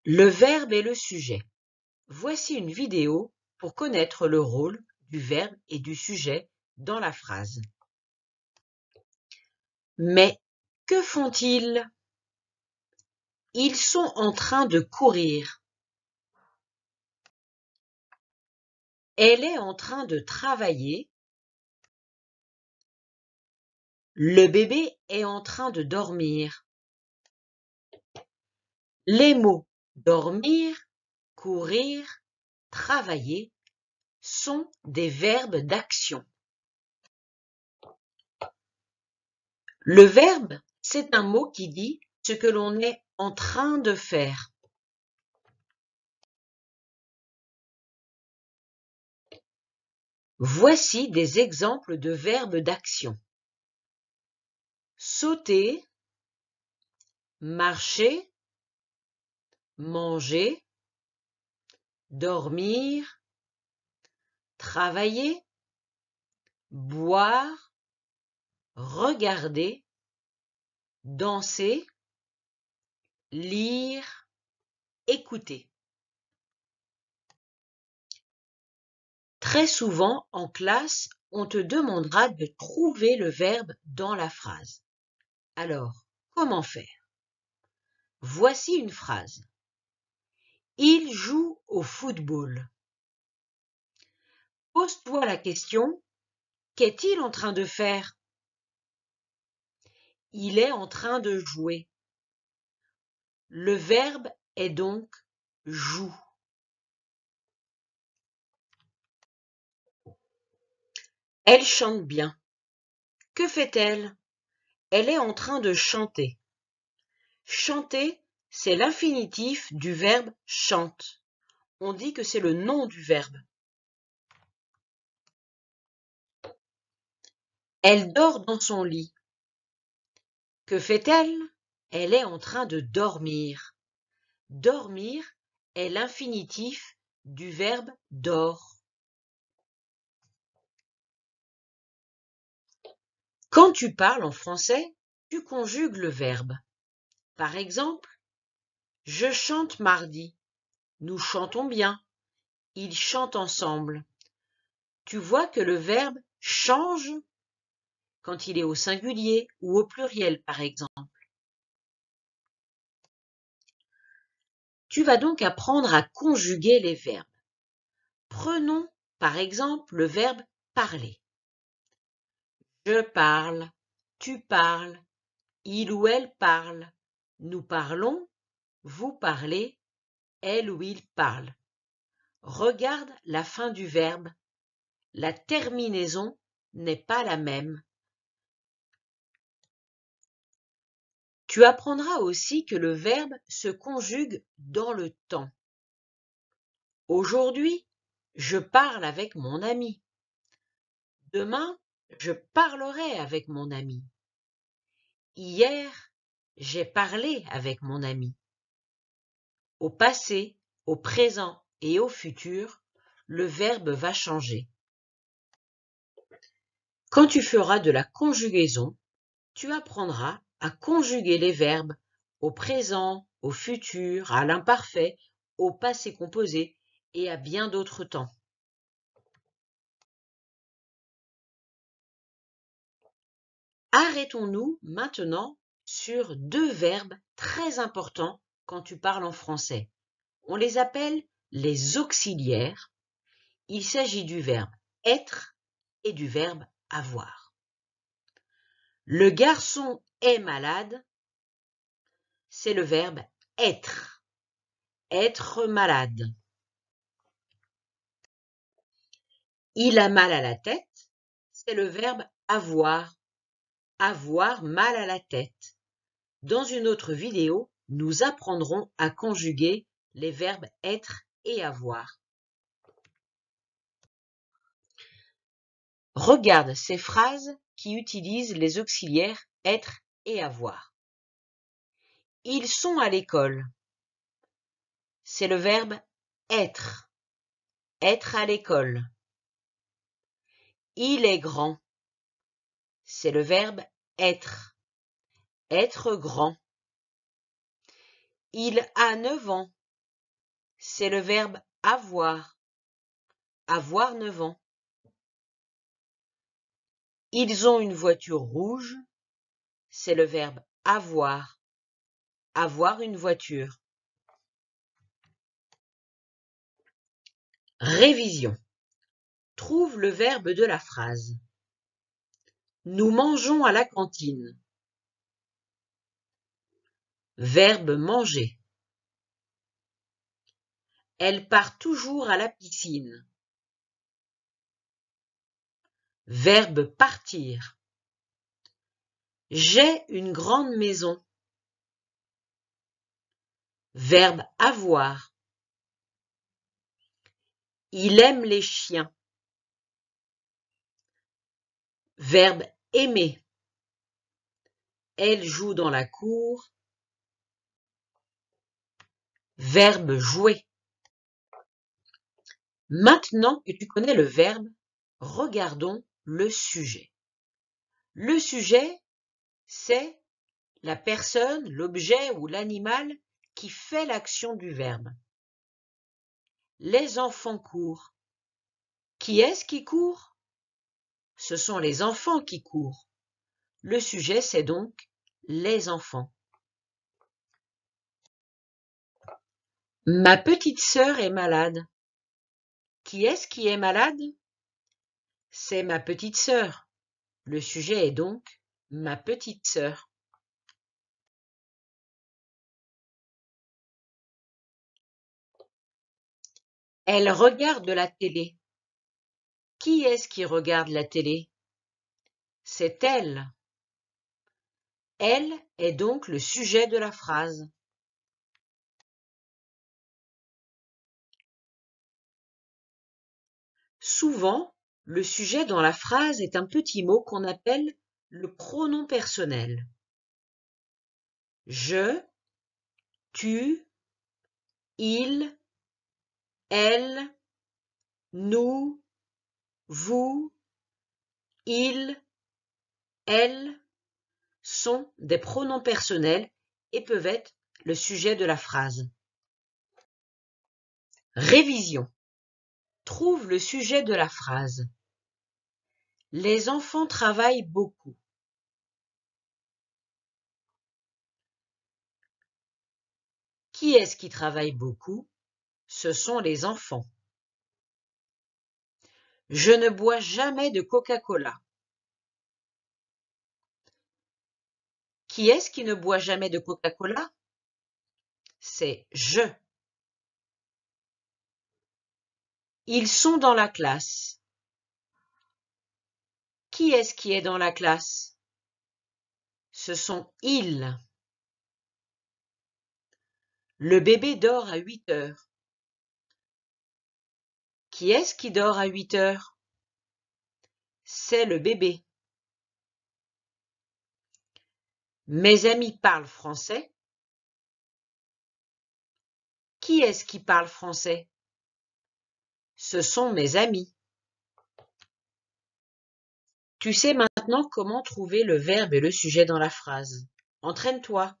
Le verbe et le sujet. Voici une vidéo pour connaître le rôle du verbe et du sujet dans la phrase. Mais que font-ils? Ils sont en train de courir. Elle est en train de travailler. Le bébé est en train de dormir. Les mots dormir, courir, travailler sont des verbes d'action. Le verbe, c'est un mot qui dit ce que l'on est en train de faire. Voici des exemples de verbes d'action. Sauter, marcher, manger, dormir, travailler, boire, regarder, danser, lire, écouter. Très souvent, en classe, on te demandera de trouver le verbe dans la phrase. Alors, comment faire? Voici une phrase. Il joue au football. Pose-toi la question, qu'est-il en train de faire? Il est en train de jouer. Le verbe est donc joue. Elle chante bien. Que fait-elle? Elle est en train de chanter. Chanter, c'est l'infinitif du verbe chante. On dit que c'est le nom du verbe. Elle dort dans son lit. Que fait-elle? Elle est en train de dormir. Dormir est l'infinitif du verbe dort. Quand tu parles en français, tu conjugues le verbe. Par exemple, je chante mardi. Nous chantons bien. Ils chantent ensemble. Tu vois que le verbe change quand il est au singulier ou au pluriel, par exemple. Tu vas donc apprendre à conjuguer les verbes. Prenons, par exemple, le verbe parler. Je parle, tu parles, il ou elle parle, nous parlons, vous parlez, elle ou il parle. Regarde la fin du verbe. La terminaison n'est pas la même. Tu apprendras aussi que le verbe se conjugue dans le temps. Aujourd'hui, je parle avec mon ami. Demain, je parlerai avec mon ami. Hier, j'ai parlé avec mon ami. Au passé, au présent et au futur, le verbe va changer. Quand tu feras de la conjugaison, tu apprendras à conjuguer les verbes au présent, au futur, à l'imparfait, au passé composé et à bien d'autres temps. Arrêtons-nous maintenant sur deux verbes très importants quand tu parles en français. On les appelle les auxiliaires. Il s'agit du verbe être et du verbe avoir. Le garçon est malade, c'est le verbe être. Être malade. Il a mal à la tête, c'est le verbe avoir. Avoir mal à la tête. Dans une autre vidéo, nous apprendrons à conjuguer les verbes être et avoir. Regarde ces phrases qui utilisent les auxiliaires être et avoir. Ils sont à l'école. C'est le verbe être. Être à l'école. Il est grand. C'est le verbe être. Être grand. Il a 9 ans. c'est le verbe avoir. Avoir 9 ans. Ils ont une voiture rouge, c'est le verbe avoir. Avoir une voiture. Révision. Trouve le verbe de la phrase. Nous mangeons à la cantine. Verbe manger. Elle part toujours à la piscine. Verbe partir. J'ai une grande maison. Verbe avoir. Il aime les chiens. Verbe aimer. Elle joue dans la cour. Verbe jouer. Maintenant que tu connais le verbe, regardons le sujet. Le sujet, c'est la personne, l'objet ou l'animal qui fait l'action du verbe. Les enfants courent. Qui est-ce qui court? Ce sont les enfants qui courent. Le sujet, c'est donc les enfants. Ma petite sœur est malade. Qui est-ce qui est malade? C'est ma petite sœur. Le sujet est donc ma petite sœur. Elle regarde la télé. Qui est-ce qui regarde la télé? C'est elle. Elle est donc le sujet de la phrase. Souvent, le sujet dans la phrase est un petit mot qu'on appelle le pronom personnel. Je, tu, il, elle, nous, vous, il, elle sont des pronoms personnels et peuvent être le sujet de la phrase. Révision. Trouve le sujet de la phrase. Les enfants travaillent beaucoup. Qui est-ce qui travaille beaucoup? Ce sont les enfants. Je ne bois jamais de Coca-Cola. Qui est-ce qui ne boit jamais de Coca-Cola? C'est je. Ils sont dans la classe. Qui est-ce qui est dans la classe? Ce sont ils. Le bébé dort à 8 heures. Qui est-ce qui dort à 8 heures? C'est le bébé. Mes amis parlent français. Qui est-ce qui parle français? Ce sont mes amis. Tu sais maintenant comment trouver le verbe et le sujet dans la phrase. Entraîne-toi.